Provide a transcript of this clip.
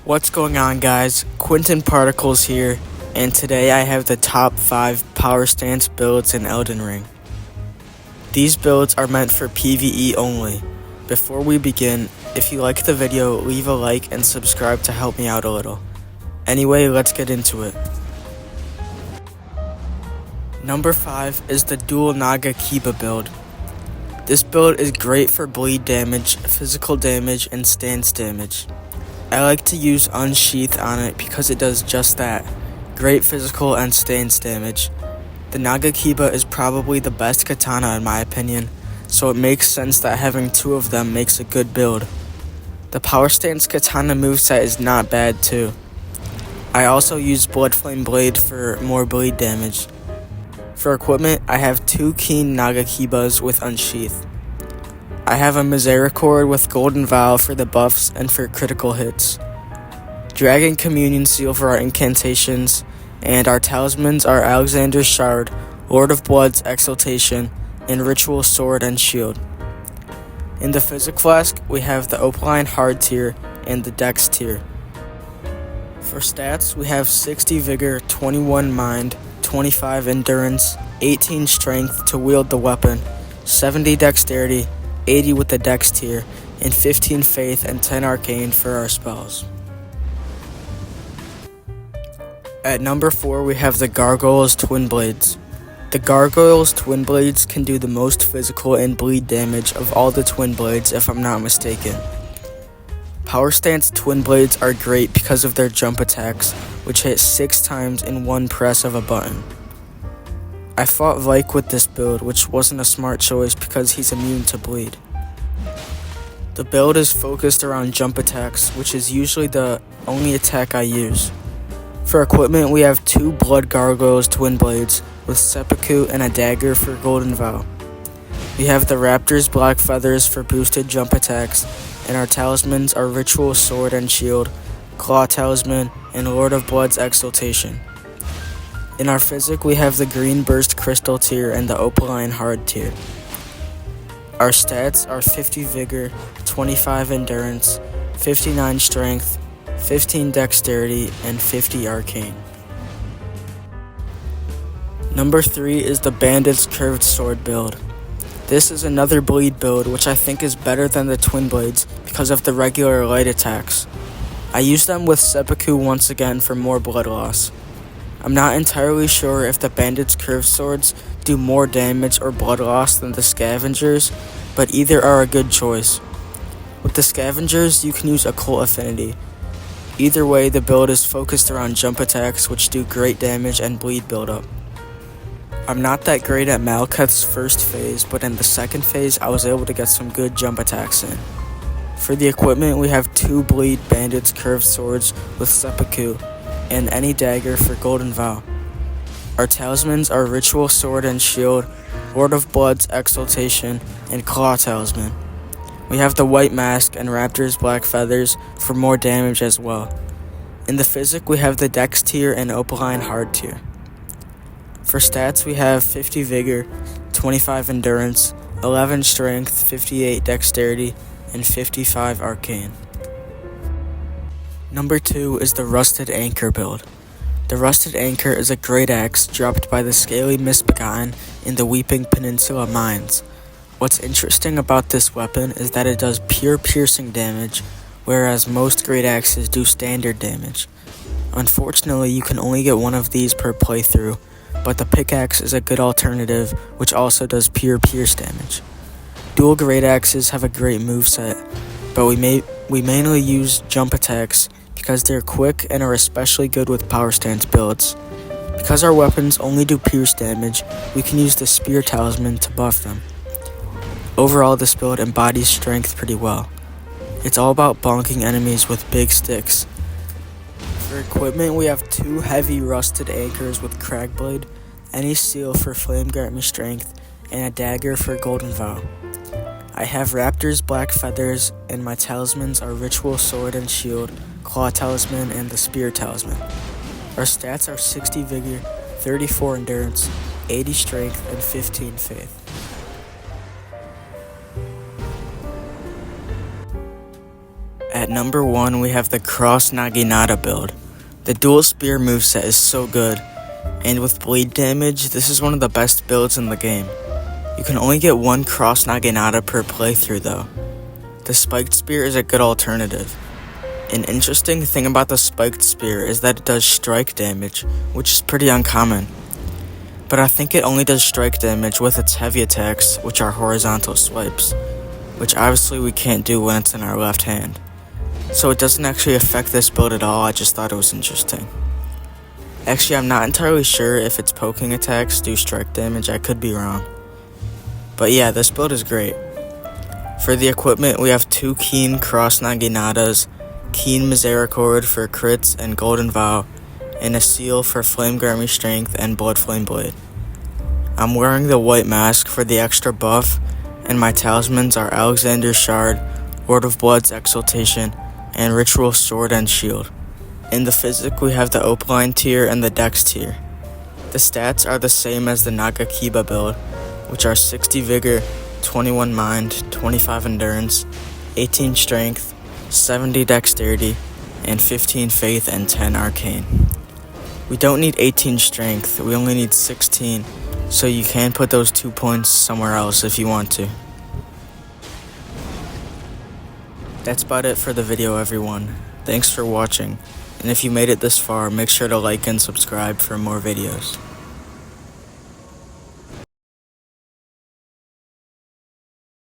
What's going on, guys? Quentin Particles here, and today I have the top 5 power stance builds in Elden Ring. These builds are meant for PvE only. Before we begin, if you like the video, leave a like and subscribe to help me out a little. Anyway, let's get into it. Number 5 is the dual Naga Kiba build. This build is great for bleed damage, physical damage, and stance damage. I like to use Unsheath on it because it does just that, great physical and stance damage. The Naga Kiba is probably the best katana in my opinion, so it makes sense that having 2 of them makes a good build. The power stance katana moveset is not bad too. I also use Bloodflame Blade for more bleed damage. For equipment, I have 2 Keen Naga Kibas with Unsheath. I have a Misericord with Golden Vow for the buffs and for critical hits. Dragon Communion Seal for our incantations, and our talismans are Alexander's Shard, Lord of Blood's Exaltation, and Ritual Sword and Shield. In the Physic Flask, we have the Opaline Hard tier and the Dex tier. For stats, we have 60 Vigor, 21 Mind, 25 Endurance, 18 Strength to wield the weapon, 70 Dexterity, 80 with the Dex tier, and 15 Faith and 10 Arcane for our spells. At number 4, we have the Gargoyle's Twin Blades. The Gargoyle's Twin Blades can do the most physical and bleed damage of all the Twin Blades if I'm not mistaken. Power Stance Twin Blades are great because of their jump attacks, which hit 6 times in one press of a button. I fought Vyke with this build, which wasn't a smart choice because he's immune to bleed. The build is focused around jump attacks, which is usually the only attack I use. For equipment, we have 2 Blood Gargoyles Twin Blades with Seppuku and a dagger for Golden Vow. We have the Raptor's Black Feathers for boosted jump attacks, and our talismans are Ritual Sword and Shield, Claw Talisman, and Lord of Blood's Exaltation. In our Physic, we have the Green Burst Crystal tier and the Opaline Hard tier. Our stats are 50 Vigor, 25 Endurance, 59 Strength, 15 Dexterity, and 50 Arcane. Number 3 is the Bandit's Curved Sword build. This is another bleed build which I think is better than the Twin Blades because of the regular light attacks. I use them with Seppuku once again for more blood loss. I'm not entirely sure if the Bandit's Curved Swords do more damage or blood loss than the Scavengers, but either are a good choice. With the Scavengers, you can use Occult Affinity. Either way, the build is focused around jump attacks which do great damage and bleed buildup. I'm not that great at Malekith's first phase, but in the second phase I was able to get some good jump attacks in. For the equipment, we have 2 Bleed Bandit's Curved Swords with Seppuku, and any dagger for Golden Vow. Our talismans are Ritual Sword and Shield, Lord of Blood's Exaltation, and Claw Talisman. We have the White Mask and Raptor's Black Feathers for more damage as well. In the Physic, we have the Dex tier and Opaline Hard tier. For stats, we have 50 Vigor, 25 Endurance, 11 Strength, 58 Dexterity, and 55 Arcane. Number 2 is the Rusted Anchor build. The Rusted Anchor is a great axe dropped by the Scaly Misbegotten in the Weeping Peninsula Mines. What's interesting about this weapon is that it does pure piercing damage, whereas most great axes do standard damage. Unfortunately, you can only get one of these per playthrough, but the pickaxe is a good alternative which also does pure pierce damage. Dual great axes have a great moveset, but we mainly use jump attacks because they're quick and are especially good with power stance builds. Because our weapons only do pierce damage, we can use the Spear Talisman to buff them. Overall, this build embodies strength pretty well. It's all about bonking enemies with big sticks. For equipment, we have 2 heavy Rusted Anchors with Cragblade, any seal for Flame Grant Me Strength, and a dagger for Golden Vow. I have Raptor's Black Feathers, and my talismans are Ritual Sword and Shield, Claw Talisman, and the Spear Talisman. Our stats are 60 Vigor, 34 Endurance, 80 Strength, and 15 Faith. At number 1, we have the Cross Naginata build. The dual spear moveset is so good, and with bleed damage, this is one of the best builds in the game. You can only get one Cross Naginata per playthrough though. The spiked spear is a good alternative. An interesting thing about the spiked spear is that it does strike damage, which is pretty uncommon. But I think it only does strike damage with its heavy attacks, which are horizontal swipes, which obviously we can't do when it's in our left hand. So it doesn't actually affect this build at all, I just thought it was interesting. Actually, I'm not entirely sure if its poking attacks do strike damage, I could be wrong. But yeah, this build is great. For the equipment, we have 2 Keen Cross Naginatas, Keen Misericord for crits and Golden Vow, and a seal for Flame Grant Me Strength and Blood Flame Blade. I'm wearing the white mask for the extra buff, and my talismans are Alexander's Shard, Lord of Blood's Exaltation, and Ritual Sword and Shield. In the physic, we have the Opaline tier and the Dex tier. The stats are the same as the Nagakiba build, which are 60 Vigor, 21 Mind, 25 Endurance, 18 Strength, 70 Dexterity, and 15 Faith and 10 Arcane. We don't need 18 Strength, we only need 16, so you can put those 2 points somewhere else if you want to. That's about it for the video, everyone. Thanks for watching, and if you made it this far, make sure to like and subscribe for more videos.